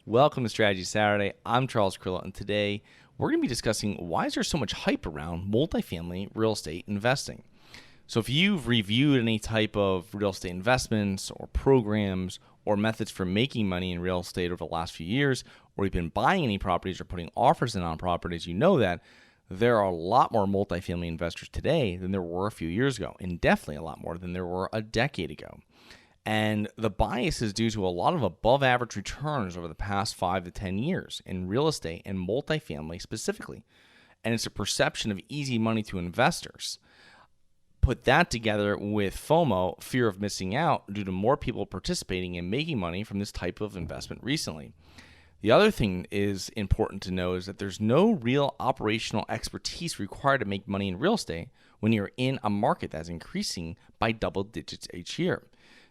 Welcome to Strategy Saturday. I'm Charles Carillo, and today we're going to be discussing why is there so much hype around multifamily real estate investing. So if you've reviewed any type of real estate investments or programs or methods for making money in real estate over the last few years, or you've been buying any properties or putting offers in on properties, you know that there are a lot more multifamily investors today than there were a few years ago, and definitely a lot more than there were a decade ago. And the bias is due to a lot of above average returns over the past 5 to 10 years in real estate and multifamily specifically. And it's a perception of easy money to investors. Put that together with FOMO, fear of missing out, due to more people participating in making money from this type of investment recently. The other thing is important to know is that there's no real operational expertise required to make money in real estate when you're in a market that's increasing by double digits each year.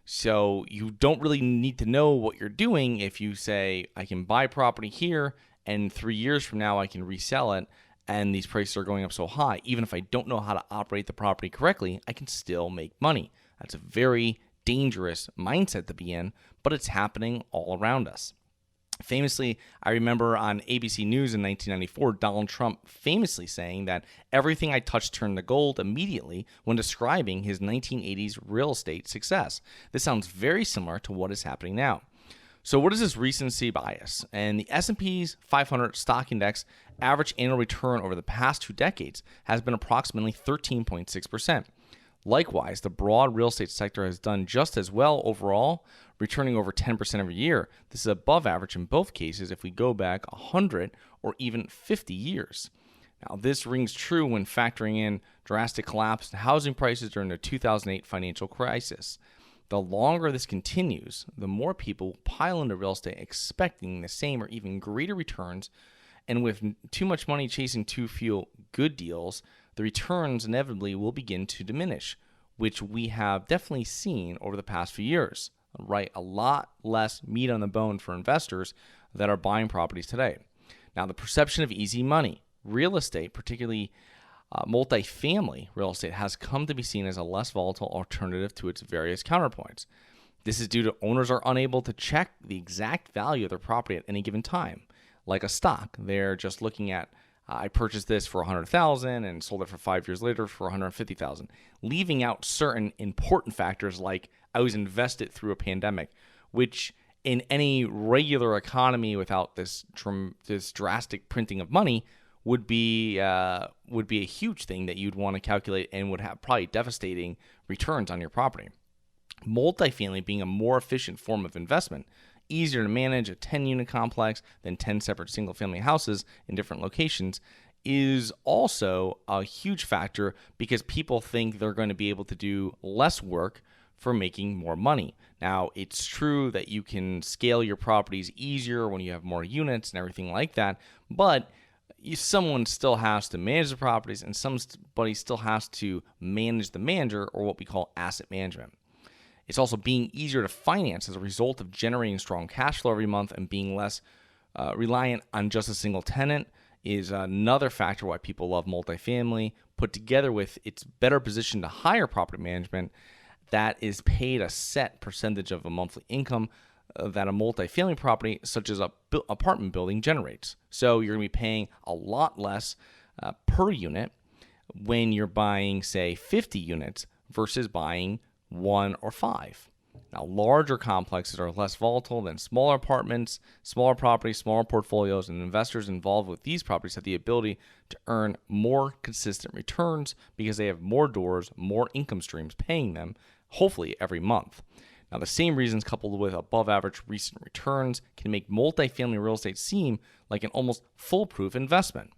So you don't really need to know what you're doing if you say, I can buy property here and 3 years from now I can resell it and these prices are going up so high. Even if I don't know how to operate the property correctly, I can still make money. That's a very dangerous mindset to be in, but it's happening all around us. Famously, I remember on ABC News in 1994, Donald Trump famously saying that everything I touched turned to gold immediately when describing his 1980s real estate success. This sounds very similar to what is happening now. So what is this recency bias? And the S&P's 500 stock index average annual return over the past 2 decades has been approximately 13.6%. Likewise, the broad real estate sector has done just as well overall, returning over 10% every year. This is above average in both cases if we go back 100 or even 50 years. Now, this rings true when factoring in drastic collapse in housing prices during the 2008 financial crisis. The longer this continues, the more people pile into real estate expecting the same or even greater returns, and with too much money chasing too few good deals, the returns inevitably will begin to diminish, which we have definitely seen over the past few years, right? A lot less meat on the bone for investors that are buying properties today. Now, the perception of easy money, real estate, particularly multifamily real estate, has come to be seen as a less volatile alternative to its various counterpoints. This is due to owners are unable to check the exact value of their property at any given time. Like a stock, they're just looking at I purchased this for $100,000 and sold it for 5 years later for $150,000, leaving out certain important factors like I was invested through a pandemic, which in any regular economy without this drastic printing of money would be a huge thing that you'd want to calculate and would have probably devastating returns on your property. Multifamily being a more efficient form of investment, easier to manage a 10-unit complex than 10 separate single-family houses in different locations, is also a huge factor because people think they're going to be able to do less work for making more money. Now, it's true that you can scale your properties easier when you have more units and everything like that, but someone still has to manage the properties and somebody still has to manage the manager, or what we call asset management. It's also being easier to finance as a result of generating strong cash flow every month and being less reliant on just a single tenant is another factor why people love multifamily, put together with its better position to hire property management that is paid a set percentage of a monthly income that a multifamily property such as a apartment building generates. So you're going to be paying a lot less per unit when you're buying, say, 50 units versus buying 1 or 5. Now, larger complexes are less volatile than smaller apartments, smaller properties, smaller portfolios, and investors involved with these properties have the ability to earn more consistent returns because they have more doors, more income streams paying them, hopefully every month. Now, the same reasons coupled with above average recent returns can make multifamily real estate seem like an almost foolproof investment.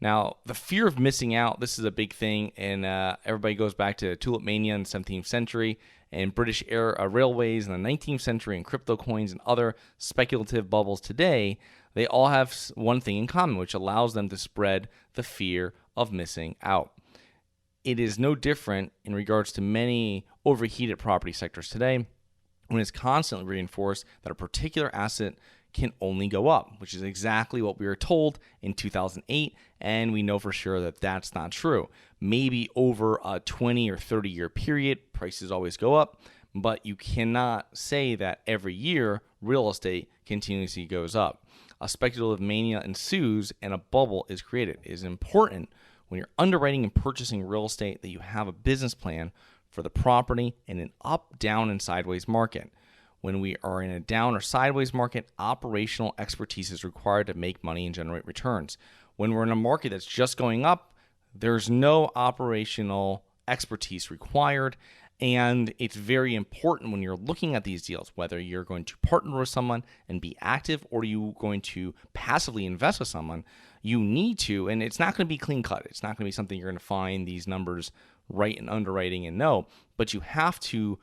Now, the fear of missing out, this is a big thing, and everybody goes back to Tulip Mania in the 17th century and British railways in the 19th century and crypto coins and other speculative bubbles today. They all have one thing in common, which allows them to spread the fear of missing out. It is no different in regards to many overheated property sectors today when it's constantly reinforced that a particular asset can only go up, which is exactly what we were told in 2008, and we know for sure that that's not true. Maybe over a 20 or 30 year period, prices always go up, but you cannot say that every year real estate continuously goes up. A speculative mania ensues and a bubble is created. It is important when you're underwriting and purchasing real estate that you have a business plan for the property in an up, down, and sideways market. When we are in a down or sideways market, operational expertise is required to make money and generate returns. When we're in a market that's just going up, there's no operational expertise required. And it's very important when you're looking at these deals, whether you're going to partner with someone and be active or you're going to passively invest with someone, you need to, and it's not going to be clean cut. It's not going to be something you're going to find these numbers right in underwriting and know, but you have to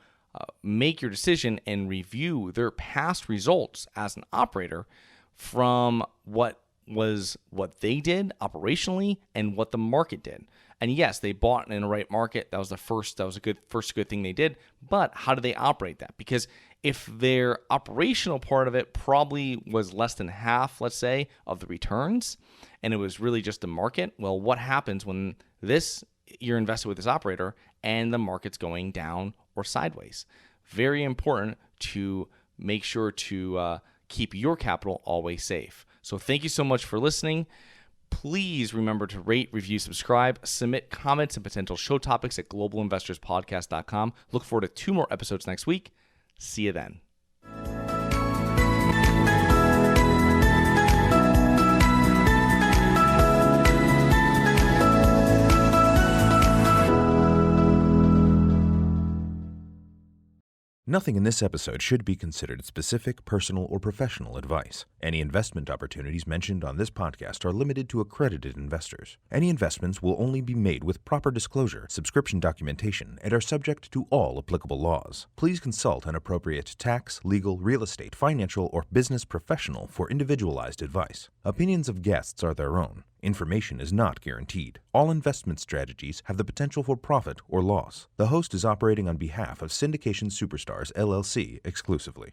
make your decision and review their past results as an operator from what they did operationally and what the market did. And yes, they bought in the right market. That was a good thing they did. But how do they operate that? Because if their operational part of it probably was less than half, let's say, of the returns, and it was really just the market, well, what happens when you're invested with this operator and the market's going down or sideways? Very important to make sure to keep your capital always safe. So thank you so much for listening. Please remember to rate, review, subscribe, submit comments and potential show topics at globalinvestorspodcast.com. Look forward to 2 more episodes next week. See you then. Nothing in this episode should be considered specific, personal, or professional advice. Any investment opportunities mentioned on this podcast are limited to accredited investors. Any investments will only be made with proper disclosure, subscription documentation, and are subject to all applicable laws. Please consult an appropriate tax, legal, real estate, financial, or business professional for individualized advice. Opinions of guests are their own. Information is not guaranteed. All investment strategies have the potential for profit or loss. The host is operating on behalf of Syndication Superstars, LLC exclusively.